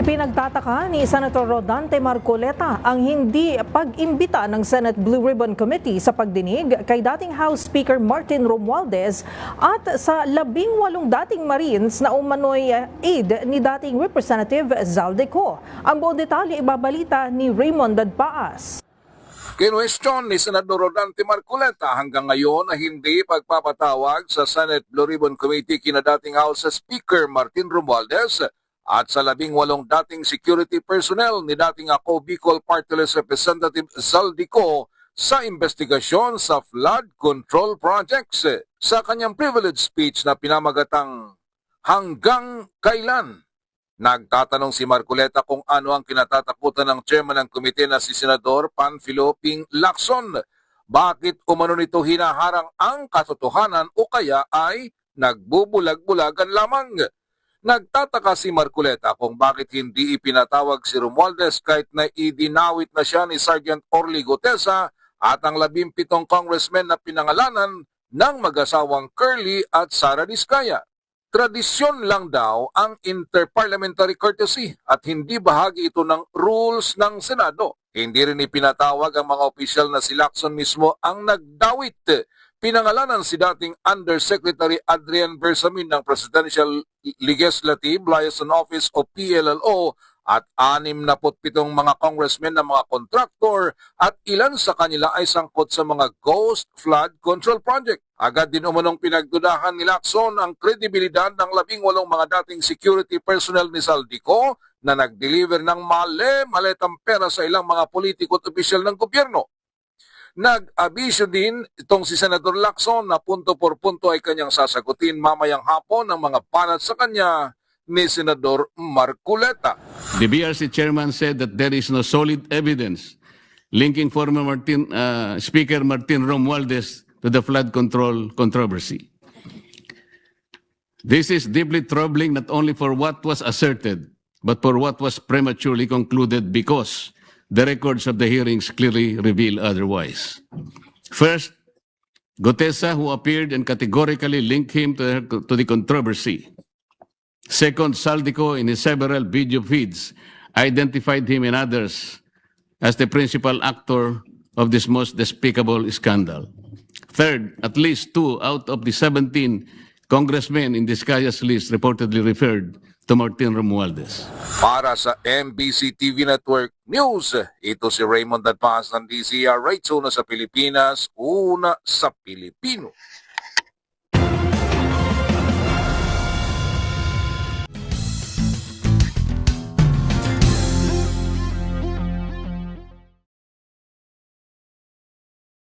Ipinagtataka ni Senator Rodante Marcoleta ang hindi pag-imbita ng Senate Blue Ribbon Committee sa pagdinig kay dating House Speaker Martin Romualdez at sa 18 dating Marines na umano'y aide ni dating Representative Zaldico. Ang buong detalye ibabalita ni Raymond Dadpaas. Kinwestiyon ni Senador Rodante Marcoleta hanggang ngayon na hindi pagpapatawag sa Senate Blue Ribbon Committee kina dating House Speaker Martin Romualdez at sa 18 dating security personnel ni dating Ako Bicol Party List Representative Zaldico sa investigasyon sa flood control projects. Sa kanyang privilege speech na pinamagatang "Hanggang Kailan?", nagtatanong si Marcoleta kung ano ang kinatatakutan ng chairman ng komite na si Senador Panfilo Ping Lacson. Bakit umano nito hinaharang ang katotohanan o kaya ay nagbubulag-bulagan lamang? Nagtataka si Marcoleta kung bakit hindi ipinatawag si Romualdez kahit na idinawit na siya ni Sergeant Orly Gutesa at ang 17 congressmen na pinangalanan ng mag-asawang Curly at Sara Diskaya. Tradisyon lang daw ang interparliamentary courtesy at hindi bahagi ito ng rules ng Senado. Hindi rin ipinatawag ang mga opisyal na si Lacson mismo ang nagdawit. Pinangalanan si dating Undersecretary Adrian Bersamin ng Presidential Legislative Liaison Office o PLLO at 67 mga congressmen na mga kontraktor at ilan sa kanila ay sangkot sa mga ghost flood control project. Agad din umunong pinagdudahan ni Lacson ang kredibilidad ng 18 mga dating security personnel ni Zaldico na nag-deliver ng mali-maletang pera sa ilang mga politiko at opisyal ng gobyerno. Nag-abisyo din itong si Senator Lacson na punto por punto ay kanyang sasagutin mamayang hapon ng mga banat sa kanya ni Senador Marcoleta. The BRC chairman said that there is no solid evidence linking former Speaker Martin Romualdez to the flood control controversy. This is deeply troubling not only for what was asserted, but for what was prematurely concluded because the records of the hearings clearly reveal otherwise. First, Gutesa, who appeared and categorically linked him to the controversy. Second, Zaldico, in his several video feeds, identified him and others as the principal actor of this most despicable scandal. Third, at least 2 out of the 17 congressmen in Diskaya's list reportedly referred to Martin Romualdez. Para sa MBC TV Network News, ito si Raymond Dadpaas ng DZRH, una sa Pilipinas, una sa Pilipino.